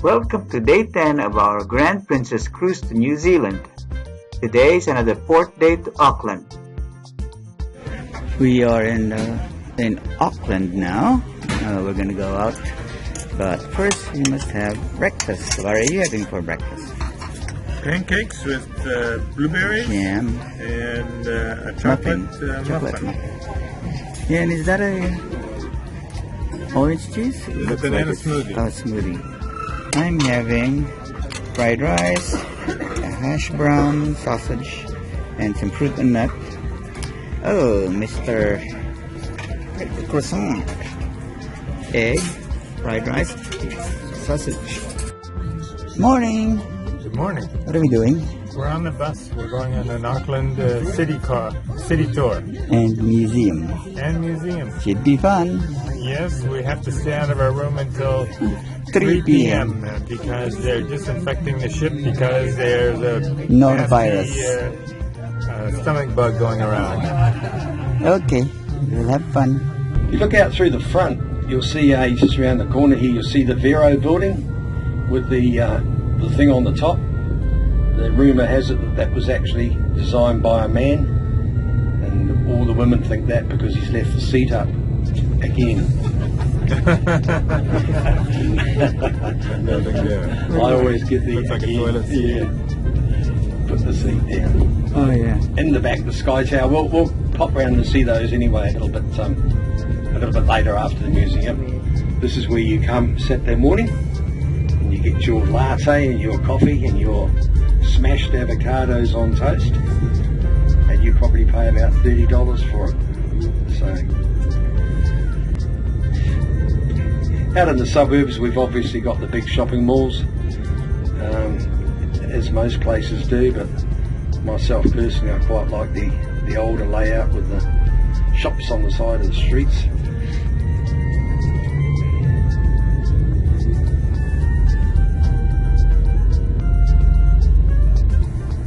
Welcome to day 10 of our Grand Princess Cruise to New Zealand. Today is another port day to Auckland. We are in Auckland now. We're gonna go out, but first we must have breakfast. What are you having for breakfast? Pancakes with blueberries, jam, and a chocolate muffin. Yeah, and is that a orange juice? It's a banana smoothie. Oh, smoothie. I'm having fried rice, a hash brown, sausage, and some fruit and nut. Oh, Mr. Croissant. Egg, fried rice, sausage. Morning. Good morning. What are we doing? We're on the bus. We're going on an Auckland city tour. And museum. And museum. Should be fun. Yes, we have to stay out of our room until 3 p.m. because they're disinfecting the ship because there's a norovirus stomach bug going around. Okay, we'll have fun. If you look out through the front, you'll see just around the corner here, you'll see the Vero Building with the thing on the top. The rumour has it that was actually designed by a man, and all the women think that because he's left the seat up again. I always get the looks like a toilet seat. Yeah. Put the seat down. Oh yeah. In the back, the Sky Tower. We'll pop around and see those anyway a little bit later after the museum. This is where you come Saturday morning and you get your latte and your coffee and your smashed avocados on toast, and you probably pay about $30 for it. So. Out in the suburbs, we've obviously got the big shopping malls, as most places do, but myself personally, I quite like the older layout with the shops on the side of the streets.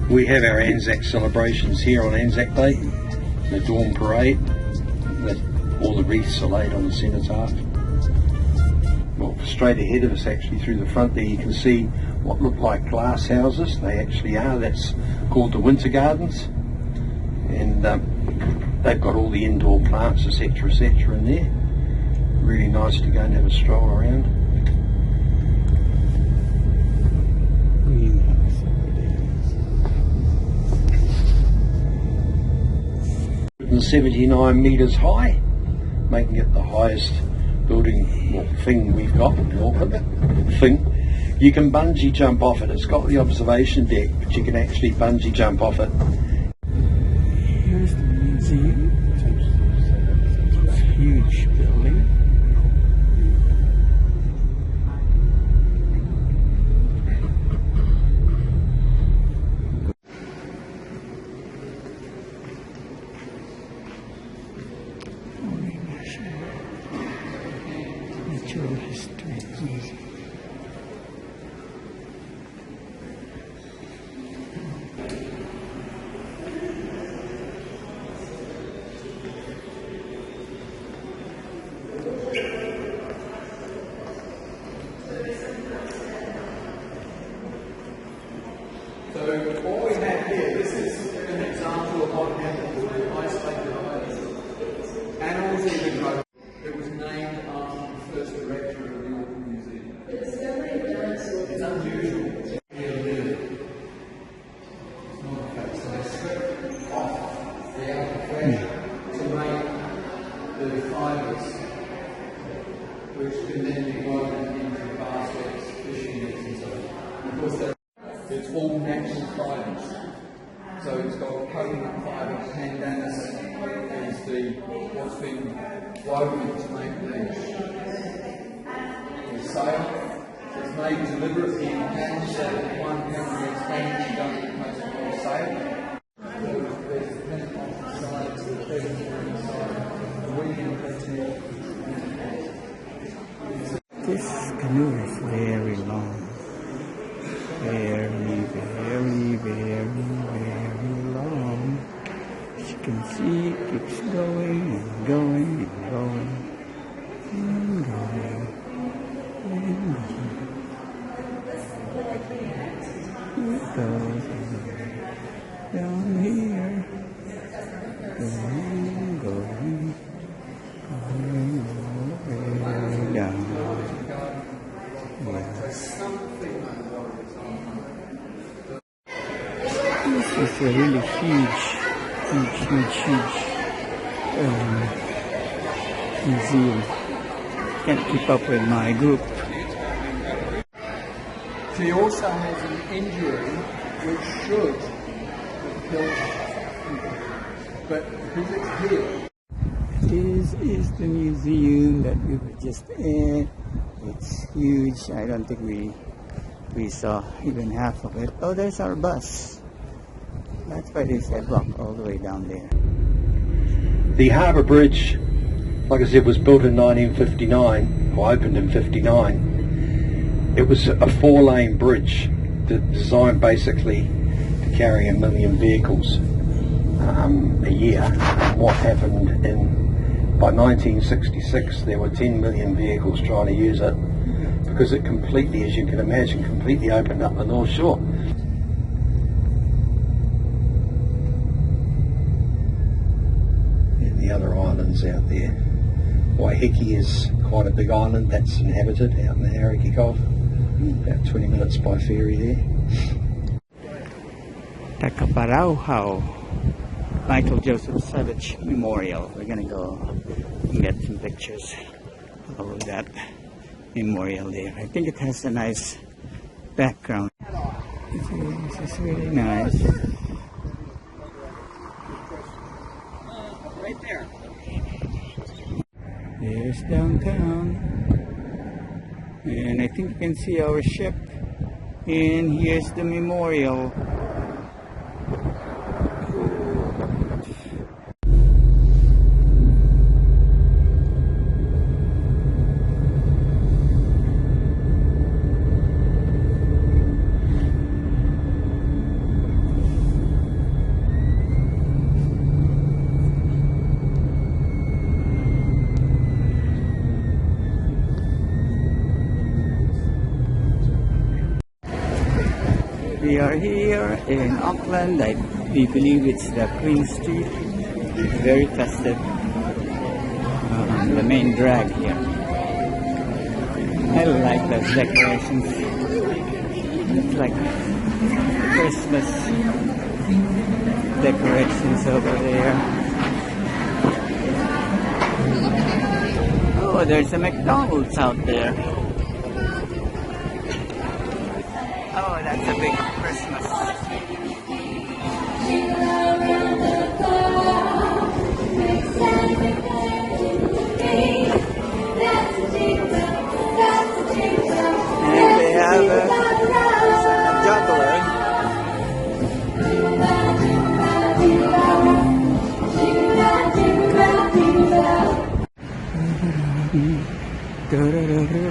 We have our Anzac celebrations here on Anzac Day, the dawn parade, all the wreaths are laid on the cenotaph. Well, straight ahead of us, actually through the front there, you can see what look like glass houses. They actually are. That's called the Wintergardens, and they've got all the indoor plants, etc., in there. Really nice to go and have a stroll around. 79 metres high, making it the highest building, thing we've got in Auckland. You can bungee jump off it. It's got the observation deck, but you can actually bungee jump off it. Here's the museum. It's a huge building. Natural History Museum. So what we have here, this is an example of what happened with the isolated islands. Animals even grow. It was named after the first director of the Auckland Museum. It's unusual. It's not a fact, so they strip off the outer flesh to make the fibres, which can then be woven into baskets, fishing nets and so on. Of course, it's all natural fibres. So it's got coconut fibre, pandanus is what's been woven to make the sail. It's made deliberately in hands so that one can expand and don't replace the whole sail. There's the Pentecostal side, the Presbyterian side, the William Presbyterian. This canoe is very long. Very, very, very, very long. As you can see, it keeps going and going and going and going and going. goes down here. Going all the way down. Yes. This is a really huge museum. Can't keep up with my group. He also has an injury which should kill him, but because it's here. This is the museum that we were just in. It's huge. I don't think we saw even half of it. Oh, there's our bus. That's why they said walk all the way down there. The harbour bridge, like I said, was built in 1959, or opened in 59. It was a 4-lane bridge designed basically to carry 1 million vehicles a year. What happened by 1966, there were 10 million vehicles trying to use it, because it completely, as you can imagine, completely opened up the North Shore. And the other islands out there. Waiheke is quite a big island that's inhabited out in the Hauraki Gulf. About 20 minutes by ferry there. Takaparauhau, Michael Joseph Savage Memorial. We're gonna go and get some pictures of that memorial there. I think it has a nice background. This is really nice. Right there. There's downtown. And I think you can see our ship. And here's the memorial. We are here in Auckland. We believe it's the Queen Street. It's very festive. The main drag here. I like those decorations. It's like Christmas decorations over there. Oh, there's a McDonald's out there. Oh, that's a big Christmas. And they have a juggler.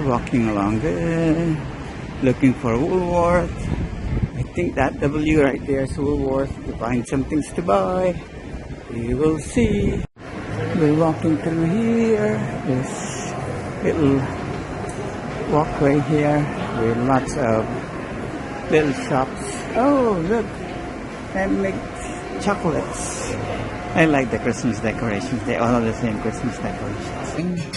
Walking along there. Looking for Woolworth. I think that W right there is Woolworth. To find some things to buy. We will see. We're walking through here. This little walkway here with lots of little shops. Oh, look! Handmade chocolates. I like the Christmas decorations. They all have the same Christmas decorations.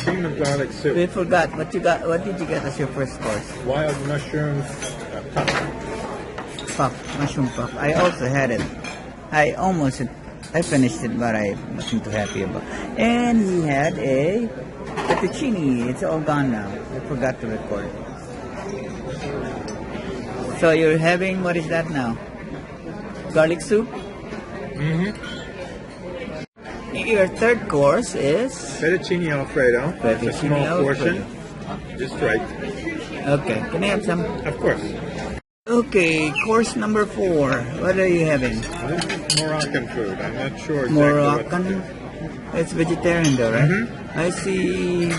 Cream and garlic soup. We forgot what you got. What did you get as your first course? Wild mushrooms. Puff, mushroom puff. I also had it. I finished it, but I wasn't too happy about. And he had a fettuccine. It's all gone now. I forgot to record. So you're having, what is that now? Garlic soup? Mm-hmm. Your third course is? Fettuccine Alfredo. It's a small portion. Just right. Okay. Can I have some? Of course. Okay, course number 4. What are you having? This is Moroccan food. I'm not sure exactly Moroccan? It's vegetarian though, right? Mm-hmm. I see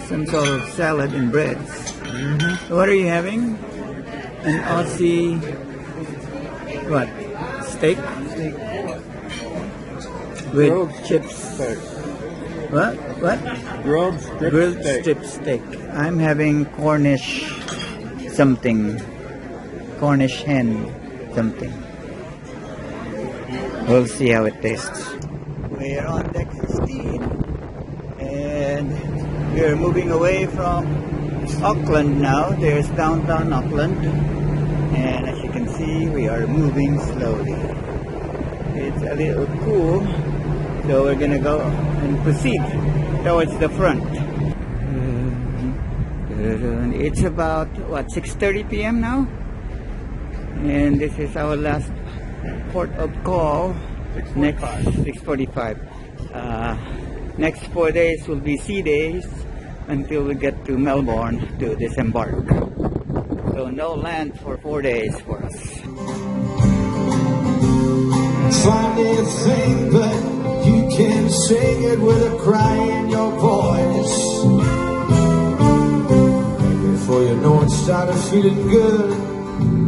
some sort of salad and breads. Mm-hmm. What are you having? An Aussie, what? Steak? With Grilled chips. steak. What? Grilled strip steak. I'm having Cornish something. Cornish hen something. We'll see how it tastes. We're on deck 16 and we're moving away from Auckland now. There's downtown Auckland, and as you can see, we are moving slowly. It's a little cool, so we're gonna go and proceed towards the front. It's about what, 6:30 p.m. now, and this is our last port of call. Next 6:45. Next 4 days will be sea days until we get to Melbourne to disembark. So no land for 4 days for us. Funny thing, but you can sing it with a cry in your voice. Before you know it, started feeling good.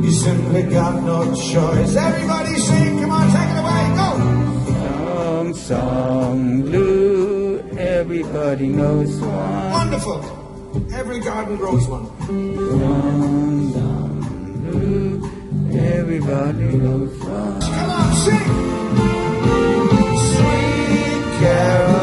You simply got no choice. Everybody sing, come on, take it away, go! Song, song, blue, everybody knows one. Wonderful! Every garden grows one. Song, song, blue, everybody knows one. Come on, sing! Sweet Carol.